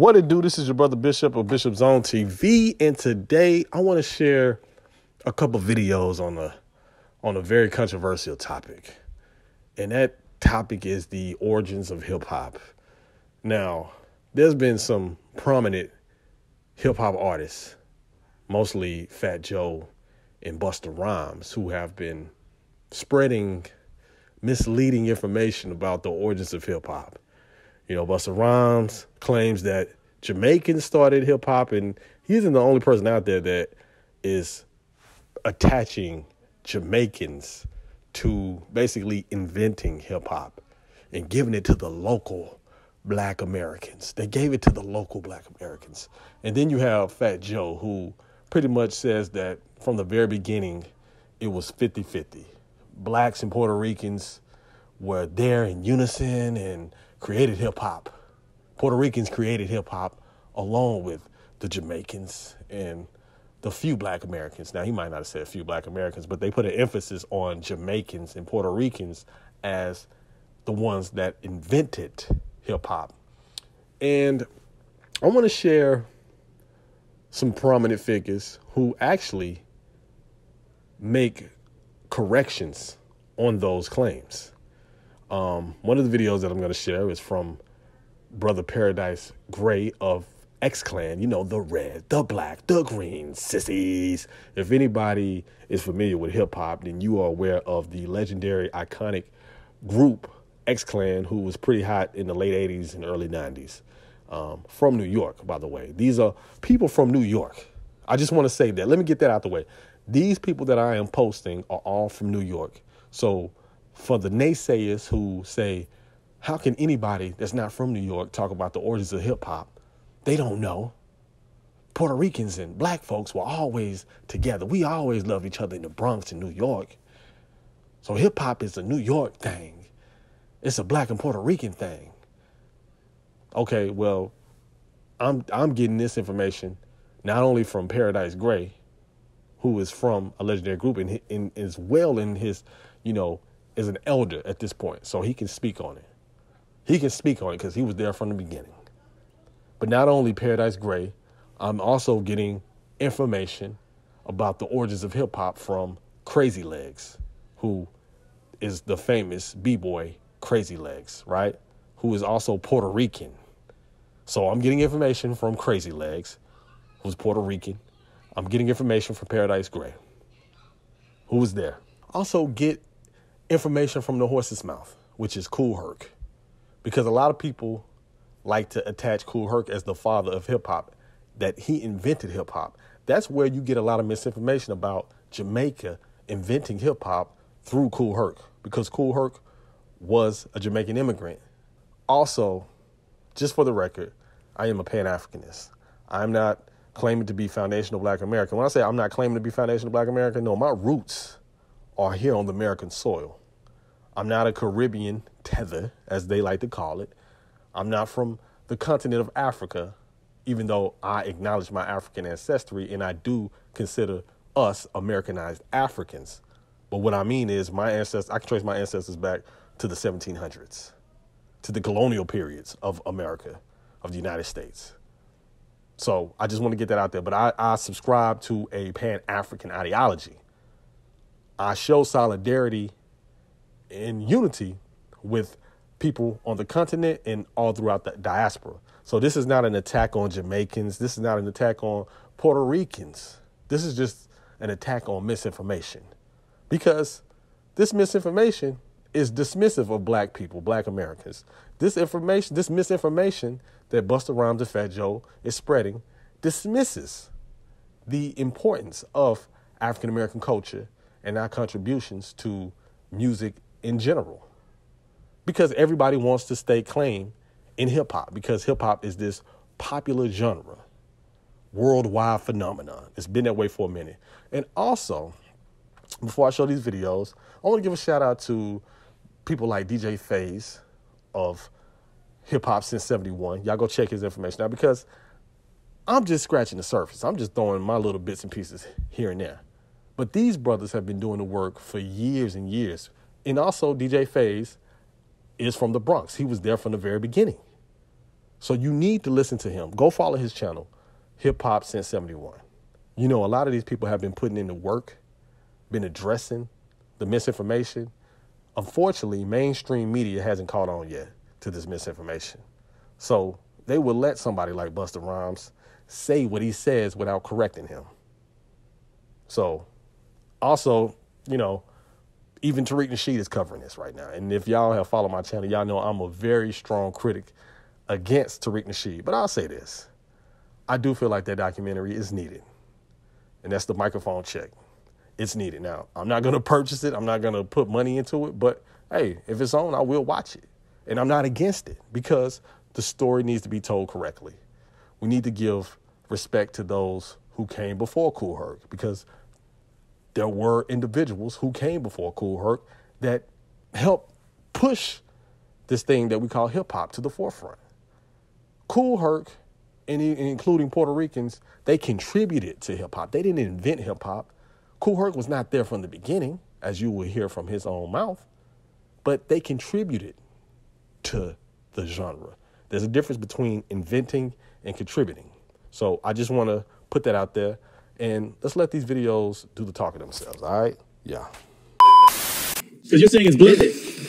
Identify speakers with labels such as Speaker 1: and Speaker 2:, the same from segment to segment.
Speaker 1: What it do? This is your brother Bishop of Bishop Zone TV, and today I want to share a couple videos on a very controversial topic, and that topic is the origins of hip hop. Now, there's been some prominent hip hop artists, mostly Fat Joe and Busta Rhymes, who have been spreading misleading information about the origins of hip hop. You know, Busta Rhymes claims that Jamaicans started hip hop, and he isn't the only person out there that is attaching Jamaicans to basically inventing hip hop and giving it to the local Black Americans. They gave it to the local Black Americans. And then you have Fat Joe, who pretty much says that from the very beginning, it was 50-50. Blacks and Puerto Ricans were there in unison and created hip hop. Puerto Ricans created hip hop along with the Jamaicans and the few Black Americans. Now, he might not have said a few Black Americans, but they put an emphasis on Jamaicans and Puerto Ricans as the ones that invented hip hop. And I want to share some prominent figures who actually make corrections on those claims. One of the videos that I'm going to share is from Brother Paradise Gray of X-Clan, you know, the red, the black, the green, sissies. If anybody is familiar with hip hop, then you are aware of the legendary, iconic group X-Clan, who was pretty hot in the late 80s and early 90s. From New York, by the way. These are people from New York. I just want to say that. Let me get that out the way. These people that I am posting are all from New York. So for the naysayers who say, how can anybody that's not from New York talk about the origins of hip hop? They don't know. Puerto Ricans and Black folks were always together. We always loved each other in the Bronx in New York. So hip hop is a New York thing. It's a Black and Puerto Rican thing. Okay, well, I'm getting this information not only from Paradise Gray, who is from a legendary group and is well in his, you know, is an elder at this point. So he can speak on it. He can speak on it because he was there from the beginning. But not only Paradise Gray, I'm also getting information about the origins of hip hop from Crazy Legs, who is the famous B-boy Crazy Legs, right? Who is also Puerto Rican. So I'm getting information from Crazy Legs, who's Puerto Rican. I'm getting information from Paradise Gray, who was there. Also get information from the horse's mouth, which is Kool Herc, because a lot of people like to attach Kool Herc as the father of hip hop, that he invented hip hop. That's where you get a lot of misinformation about Jamaica inventing hip hop through Kool Herc, because Kool Herc was a Jamaican immigrant. Also, just for the record, I am a Pan-Africanist. I'm not claiming to be foundational Black American. When I say I'm not claiming to be foundational Black American, no, my roots are here on the American soil. I'm not a Caribbean tether, as they like to call it. I'm not from the continent of Africa, even though I acknowledge my African ancestry and I do consider us Americanized Africans. But what I mean is I can trace my ancestors back to the 1700s, to the colonial periods of America, of the United States. So I just want to get that out there. But I subscribe to a Pan-African ideology. I show solidarity and unity with people on the continent and all throughout the diaspora. So this is not an attack on Jamaicans. This is not an attack on Puerto Ricans. This is just an attack on misinformation, because this misinformation is dismissive of Black people, Black Americans. This misinformation that Busta Rhymes and Fat Joe is spreading dismisses the importance of African American culture and our contributions to music in general. Because everybody wants to stake claim in hip hop, because hip hop is this popular genre, worldwide phenomenon. It's been that way for a minute. And also, before I show these videos, I want to give a shout out to people like DJ FaZe of Hip Hop Since 71. Y'all go check his information out, because I'm just scratching the surface. I'm just throwing my little bits and pieces here and there. But these brothers have been doing the work for years and years. And also DJ FaZe is from the Bronx. He was there from the very beginning. So you need to listen to him. Go follow his channel, Hiphop since 71. You know, a lot of these people have been putting in the work, been addressing the misinformation. Unfortunately, mainstream media hasn't caught on yet to this misinformation. So they will let somebody like Busta Rhymes say what he says without correcting him. So also, you know, even Tariq Nasheed is covering this right now. And if y'all have followed my channel, y'all know I'm a very strong critic against Tariq Nasheed. But I'll say this. I do feel like that documentary is needed. And that's the microphone check. It's needed. Now, I'm not going to purchase it. I'm not going to put money into it. But, hey, if it's on, I will watch it. And I'm not against it because the story needs to be told correctly. We need to give respect to those who came before Kool Herc because there were individuals who came before Kool Herc that helped push this thing that we call hip-hop to the forefront. Kool Herc, and including Puerto Ricans, they contributed to hip-hop. They didn't invent hip-hop. Kool Herc was not there from the beginning, as you will hear from his own mouth, but they contributed to the genre. There's a difference between inventing and contributing. So I just want to put that out there, and let's let these videos do the talking themselves, all right? Yeah.
Speaker 2: Because you're saying it's blended.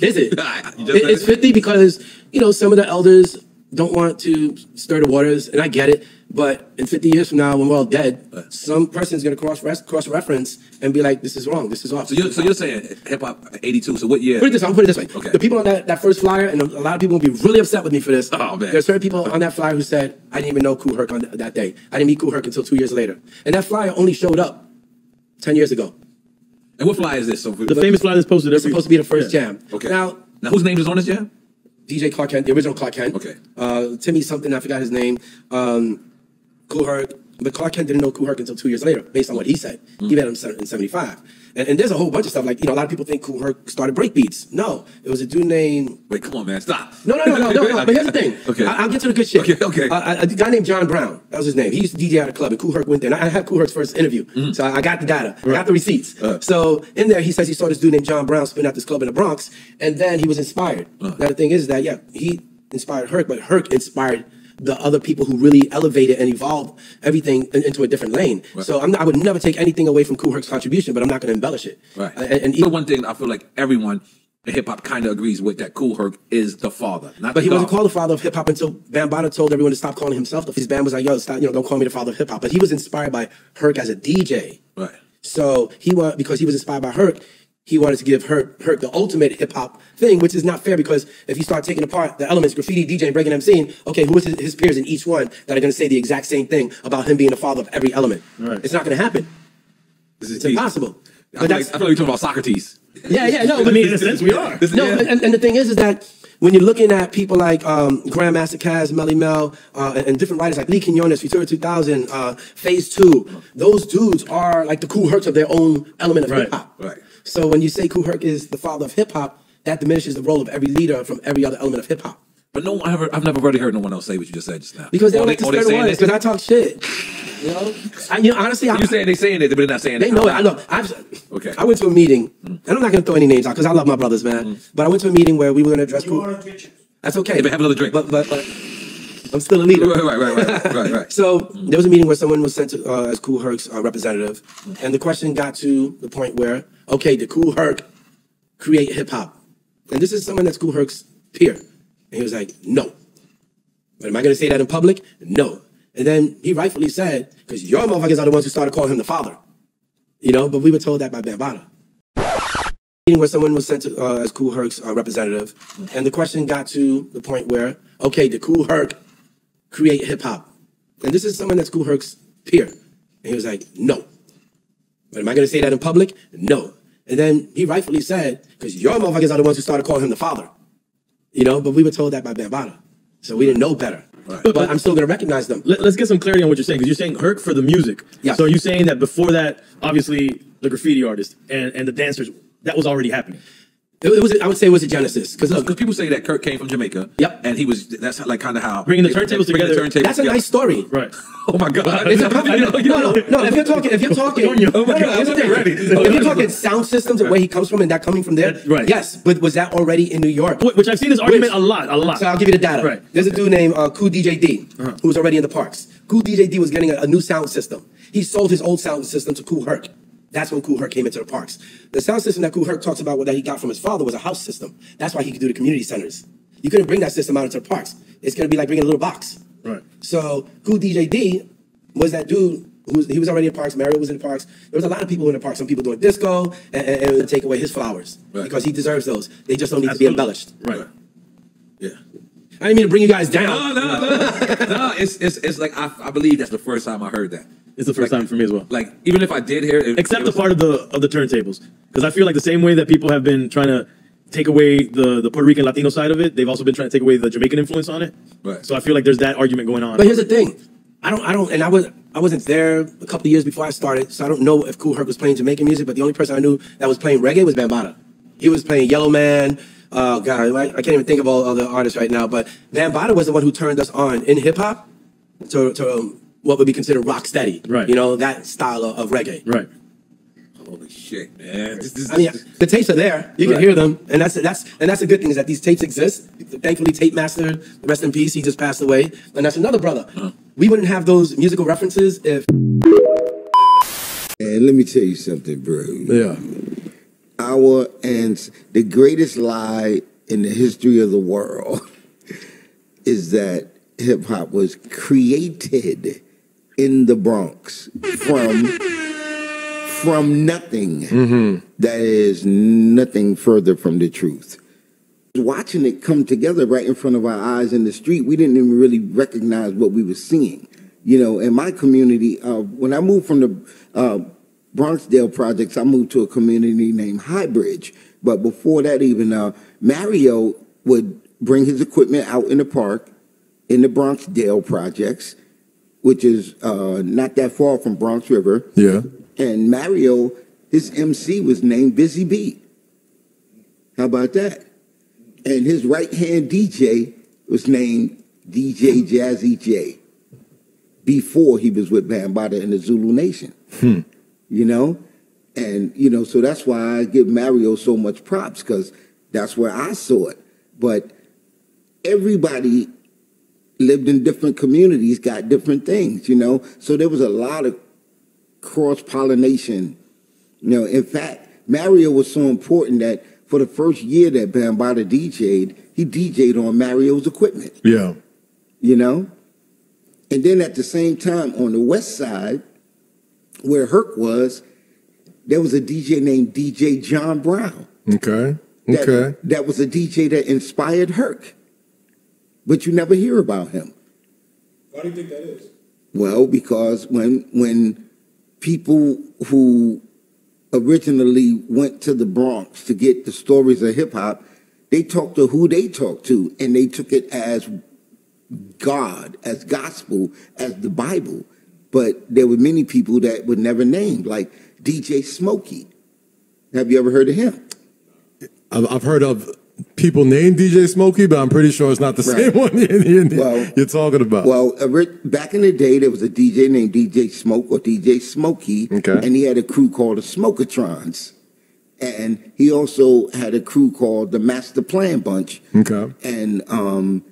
Speaker 3: Is it? It's 50 because, you know, some of the elders don't want to stir the waters, and I get it. But in 50 years from now, when we're all dead, some person's going to cross-reference and be like, this is wrong, this is off.
Speaker 2: So you're saying hip-hop 82, so what year?
Speaker 3: Put it this way, I'll put it this way.
Speaker 2: Okay.
Speaker 3: The people on that first flyer, and a lot of people will be really upset with me for this.
Speaker 2: Oh, man.
Speaker 3: There's certain people on that flyer who said, I didn't even know Kool Herc on that day. I didn't meet Kool Herc until 2 years later. And that flyer only showed up 10 years ago.
Speaker 2: And what flyer is this? So
Speaker 4: the famous flyer that's posted.
Speaker 3: It's supposed to be the first jam.
Speaker 2: Okay. Now whose name is on this jam?
Speaker 3: DJ Clark Kent, the original Clark Kent.
Speaker 2: Okay.
Speaker 3: Timmy something, I forgot his name. Kool Herc. But Clark Kent didn't know Kool Herc until 2 years later, based on what he said. He met him in 75. And there's a whole bunch of stuff. Like, you know, a lot of people think Kool Herc started breakbeats. No, it was a dude named...
Speaker 2: Wait, come on, man, stop.
Speaker 3: No. But here's the thing.
Speaker 2: Okay.
Speaker 3: I'll get to the good shit.
Speaker 2: Okay.
Speaker 3: A guy named John Brown, that was his name. He used to DJ at a club, and Kool Herc went there. And I had Kool Herc's first interview. So I got the data. I got the receipts. So in there, he says he saw this dude named John Brown spin out this club in the Bronx, and then he was inspired. Now, the thing is that, yeah, he inspired Herc, but Herc inspired the other people who really elevated and evolved everything into a different lane. Right. So I would never take anything away from Kool Herc's contribution, but I'm not going to embellish it.
Speaker 2: Right. And even one thing I feel like everyone in hip-hop kind of agrees with, that Kool Herc is the father.
Speaker 3: But he wasn't called the father of hip-hop until Bambaataa told everyone to stop calling himself. His band was like, yo, stop, don't call me the father of hip-hop. But he was inspired by Herc as a DJ.
Speaker 2: Right.
Speaker 3: So because he was inspired by Herc, he wanted to give Herc the ultimate hip-hop thing, which is not fair because if you start taking apart the elements, graffiti, DJing, breaking MCing, okay, who is his peers in each one that are going to say the exact same thing about him being the father of every element? Right. It's not going to happen. It's impossible.
Speaker 2: I feel like you're talking about Socrates.
Speaker 3: Yeah, no.
Speaker 4: But I mean, in a sense, we are.
Speaker 3: And the thing is that when you're looking at people like Grandmaster Caz, Melly Mel, and different writers like Lee Quinones, Futura 2000, Phase 2, those dudes are like the Kool Hercs of their own element of hip-hop.
Speaker 2: Right.
Speaker 3: So when you say Kool Herc is the father of hip-hop, that diminishes the role of every leader from every other element of hip-hop.
Speaker 2: But I've never really heard no one else say what you just said just now.
Speaker 3: Because they don't like to stir the waters, because I talk shit. Honestly,
Speaker 2: you're saying they saying it, but they're not saying it.
Speaker 3: They know it. I know. I went to a meeting, and I'm not going to throw any names out because I love my brothers, man. But I went to a meeting where we were going to address Kool Herc. That's okay.
Speaker 2: But have another drink.
Speaker 3: But I'm still a leader.
Speaker 2: Right.
Speaker 3: So there was a meeting where someone was sent to, as Kool Herc's representative, and the question got to the point where, okay, did Kool Herc create hip hop? And this is someone that's Kool Herc's peer, and he was like, no. But am I going to say that in public? No. And then he rightfully said, because your motherfuckers are the ones who started calling him the father, but we were told that by Bambaataa. Meeting where someone was sent to, as Kool Herc's representative, and the question got to the point where, okay, did Kool Herc create hip hop? And this is someone that's Kool Herc's peer, and he was like, no. But am I going to say that in public? No. And then he rightfully said, because your motherfuckers are the ones who started calling him the father, but we were told that by Bambaataa, so we didn't know better. Right. But I'm still going to recognize them.
Speaker 4: Let's get some clarity on what you're saying, because you're saying Herc for the music.
Speaker 3: Yeah.
Speaker 4: So are you saying that before that, obviously, the graffiti artists and the dancers, that was already happening?
Speaker 3: It was. I would say it was a genesis because
Speaker 2: people say that Kirk came from Jamaica.
Speaker 3: Yep.
Speaker 2: And that's like kind of how
Speaker 4: Bringing the turntables together.
Speaker 3: That's a nice story.
Speaker 4: Right.
Speaker 2: Oh my God.
Speaker 3: It's a perfect, no. If you're talking, if you're talking sound systems and where he comes from and that coming from there,
Speaker 4: right?
Speaker 3: Yes, but was that already in New York?
Speaker 4: Which I've seen this argument a lot.
Speaker 3: So I'll give you the data.
Speaker 4: Right.
Speaker 3: There's a dude named Kool DJD who was already in the parks. Kool DJD was getting a new sound system. He sold his old sound system to Kool Herc. That's when Kool Herc came into the parks. The sound system that Kool Herc talks about that he got from his father was a house system. That's why he could do the community centers. You couldn't bring that system out into the parks. It's going to be like bringing a little box.
Speaker 4: Right.
Speaker 3: So Kool DJD was that dude he was already in parks. Mario was in the parks. There was a lot of people in the parks. Some people doing disco and take away his flowers because he deserves those. They just don't need to be embellished.
Speaker 4: Right.
Speaker 2: Yeah.
Speaker 3: I didn't mean to bring you guys down.
Speaker 2: No. It's like I believe that's the first time I heard that.
Speaker 4: It's the first time for me as well.
Speaker 2: Like even if I did hear it,
Speaker 4: except the part of the turntables, because I feel like the same way that people have been trying to take away the Puerto Rican Latino side of it, they've also been trying to take away the Jamaican influence on it.
Speaker 2: Right.
Speaker 4: So I feel like there's that argument going on.
Speaker 3: But here's the thing, I wasn't there a couple of years before I started, so I don't know if Kool Herc was playing Jamaican music. But the only person I knew that was playing reggae was Bambaataa. He was playing Yellow Man. God, I can't even think of all the artists right now. But Bambaataa was the one who turned us on in hip hop to what would be considered rock steady.
Speaker 4: Right.
Speaker 3: You know, that style of reggae.
Speaker 4: Right.
Speaker 2: Holy shit, man!
Speaker 3: I mean, the tapes are there. You can hear them, and that's a good thing is that these tapes exist. Thankfully, Tape Master, rest in peace, he just passed away, and that's another brother. We wouldn't have those musical references if.
Speaker 5: And let me tell you something, bro.
Speaker 1: Yeah.
Speaker 5: The greatest lie in the history of the world is that hip hop was created in the Bronx from nothing. That is nothing further from the truth. Watching it come together right in front of our eyes in the street, we didn't even really recognize what we were seeing. You know, in my community, when I moved from the Bronxdale projects, I moved to a community named Highbridge. But before that even, Mario would bring his equipment out in the park in the Bronxdale projects, which is not that far from Bronx River.
Speaker 1: Yeah.
Speaker 5: And Mario, his MC was named Busy Bee. How about that? And his right-hand DJ was named DJ Jazzy J before he was with Bambaataa in the Zulu Nation. You know? And, you know, so that's why I give Mario so much props, because that's where I saw it. But everybody lived in different communities, got different things, you know? So there was a lot of cross-pollination. You know, in fact, Mario was so important that for the first year that Bambaataa DJ'd, he DJ'd on Mario's equipment.
Speaker 1: Yeah.
Speaker 5: You know? And then at the same time, on the west side, where Herc was, there was a DJ named DJ John Brown.
Speaker 1: Okay.
Speaker 5: That was a DJ that inspired Herc. But you never hear about him.
Speaker 6: Why do you think that is?
Speaker 5: Well, because when people who originally went to the Bronx to get the stories of hip-hop, they talked to who they talked to, and they took it as God, as gospel, as the Bible. But there were many people that were never named, like DJ Smokey. Have you ever heard of him?
Speaker 1: I've heard of people named DJ Smokey, but I'm pretty sure it's not the same one you're talking about.
Speaker 5: Well, back in the day, there was a DJ named DJ Smoke or DJ Smokey, and he had a crew called the Smokatrons. And he also had a crew called the Master Plan Bunch.
Speaker 1: Okay.
Speaker 5: And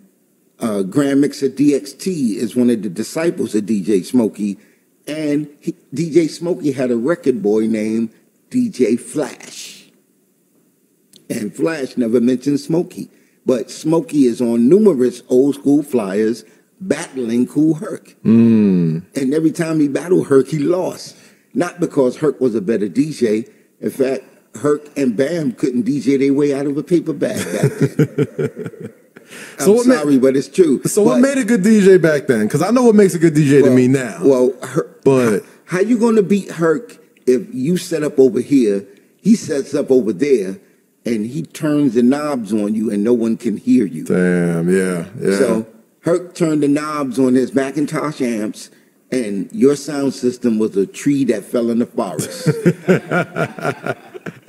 Speaker 5: Grand Mixer DXT is one of the disciples of DJ Smokey. And DJ Smokey had a record boy named DJ Flash. And Flash never mentioned Smokey. But Smokey is on numerous old school flyers battling Kool Herc. And every time he battled Herc, he lost. Not because Herc was a better DJ. In fact, Herc and Bam couldn't DJ their way out of a paper bag back then. I'm sorry, but it's true.
Speaker 1: So what made a good DJ back then? Because I know what makes a good DJ to me now.
Speaker 5: Well, how you going to beat Herc if you set up over here, he sets up over there, and he turns the knobs on you and no one can hear you?
Speaker 1: Damn, yeah.
Speaker 5: So Herc turned the knobs on his Macintosh amps, and your sound system was a tree that fell in the forest.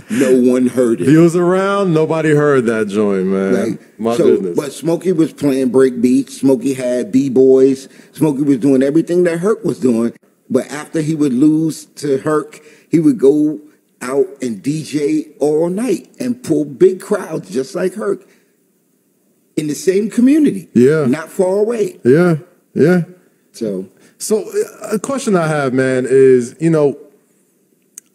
Speaker 5: no one heard it.
Speaker 1: He was around, nobody heard that joint, man.
Speaker 5: Like,
Speaker 1: My
Speaker 5: so,
Speaker 1: goodness.
Speaker 5: but Smokey was playing break beats. Smokey had B-boys. Smokey was doing everything that Herc was doing. But after he would lose to Herc, he would go out and DJ all night and pull big crowds just like Herc in the same community.
Speaker 1: Yeah.
Speaker 5: Not far away.
Speaker 1: Yeah, yeah.
Speaker 5: So
Speaker 1: a question I have, man, is, you know,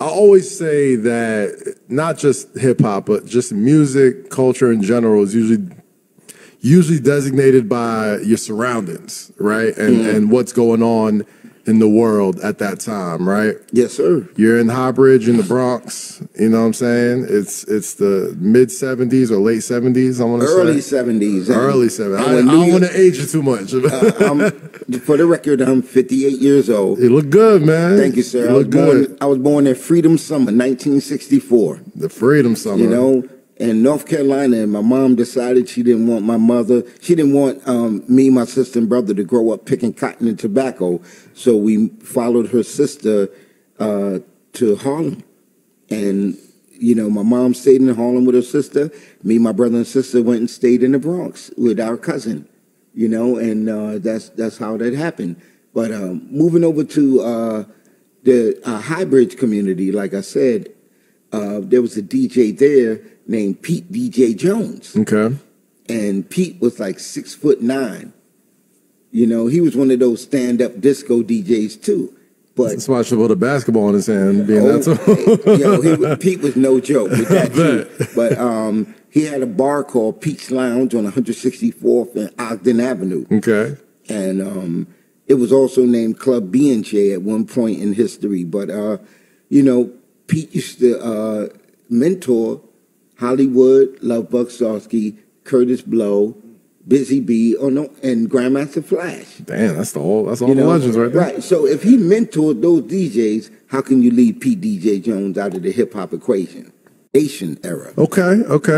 Speaker 1: I always say that not just hip hop, but just music, culture in general is usually designated by your surroundings, right? And what's going on in the world at that time, right?
Speaker 5: yes, sir.
Speaker 1: You're in Highbridge in the Bronx, you know what I'm saying? It's the mid 70s or late 70s, I want to say.
Speaker 5: Early 70s.
Speaker 1: Early 70s. I don't want to age you too much.
Speaker 5: For the record, I'm 58 years old.
Speaker 1: You look good, man.
Speaker 5: Thank you, sir.
Speaker 1: You look good.
Speaker 5: I was born in Freedom Summer, 1964.
Speaker 1: The Freedom Summer.
Speaker 5: You know, in North Carolina, and my mom decided she didn't want me, my sister, and brother to grow up picking cotton and tobacco. So we followed her sister to Harlem. And, you know, my mom stayed in Harlem with her sister. Me, my brother, and sister went and stayed in the Bronx with our cousin, you know, and that's how that happened. But moving over to the Highbridge community, like I said, there was a DJ there named Pete DJ Jones.
Speaker 1: Okay.
Speaker 5: And Pete was like 6'9". You know, he was one of those stand-up disco DJs too. But
Speaker 1: that's why I should put a basketball in his hand. Being
Speaker 5: Pete was no joke with that too. But he had a bar called Pete's Lounge on 164th and Ogden Avenue.
Speaker 1: Okay.
Speaker 5: And it was also named Club B&J at one point in history. But, you know, Pete used to mentor Hollywood, Love Buck Starsky, Curtis Blow, Busy B, and Grandmaster Flash.
Speaker 1: Damn, that's all the legends right there.
Speaker 5: Right. So if he mentored those DJs, how can you leave Pete DJ Jones out of the hip hop equation? Foundation era.
Speaker 1: Okay.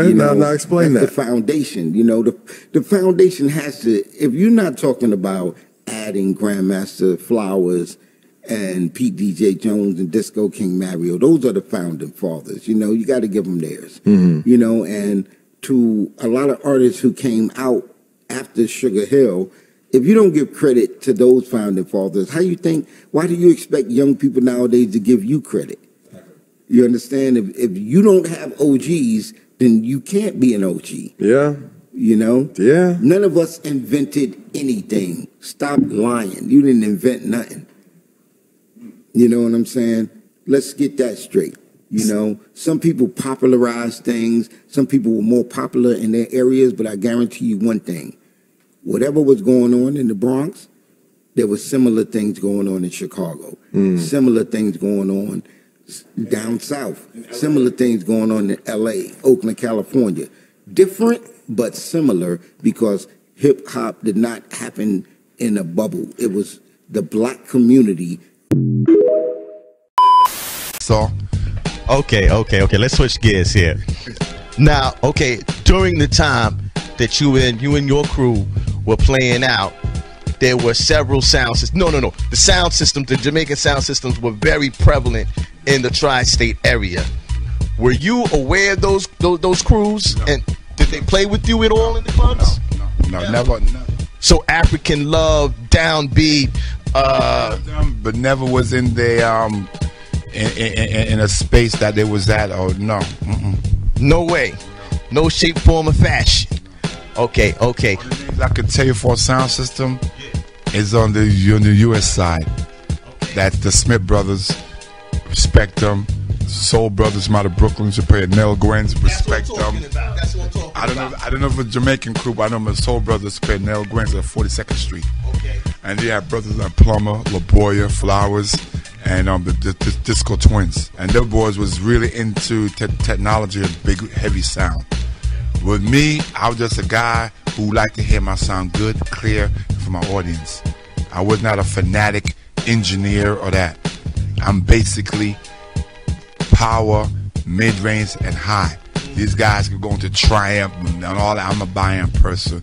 Speaker 5: You know,
Speaker 1: now explain that.
Speaker 5: The foundation. You know, the foundation has to. If you're not talking about adding Grandmaster Flowers and Pete DJ Jones and Disco King Mario, those are the founding fathers. You know, you got to give them theirs.
Speaker 1: Mm-hmm.
Speaker 5: You know, and to a lot of artists who came out after Sugar Hill, if you don't give credit to those founding fathers, why do you expect young people nowadays to give you credit? You understand? If you don't have OGs, then you can't be an OG.
Speaker 1: Yeah.
Speaker 5: You know?
Speaker 1: Yeah.
Speaker 5: None of us invented anything. Stop lying. You didn't invent nothing. You know what I'm saying? Let's get that straight. You know, some people popularized things. Some people were more popular in their areas, but I guarantee you one thing. Whatever was going on in the Bronx, there were similar things going on in Chicago. Similar things going on down south. Similar things going on in L.A., Oakland, California. Different, but similar, because hip-hop did not happen in a bubble. It was the black community.
Speaker 7: So, okay. Let's switch gears here. Now, okay, during the time that you and your crew were playing out, there were several sound systems. No. The sound systems, the Jamaican sound systems, were very prevalent in the tri-state area. Were you aware of those crews? No. And did they play with you at all in the clubs?
Speaker 8: No, never.
Speaker 7: So African Love, Downbeat,
Speaker 8: but never was in the in a space that they was at. Or no.
Speaker 7: No way, no shape, form, or fashion. Okay.
Speaker 8: The things I could tell you for a sound system is on the U.S. side. Okay. That's the Smith Brothers, respect them. Soul Brothers out of Brooklyn, Nell Gwynns, respect them.
Speaker 7: That's what I'm talking about.
Speaker 8: I don't know if it's a Jamaican group. I know the Soul Brothers, Nell Gwynns at 42nd Street.
Speaker 7: Okay.
Speaker 8: And they have brothers like Plummer, LaBoya, Flowers, and the Disco Twins. And their boys was really into technology and big, heavy sound. With me, I was just a guy who liked to hear my sound good, clear for my audience. I was not a fanatic engineer or that. I'm basically power, mid-range, and high. These guys could go into Triumph and all that. I'm a buy-in person.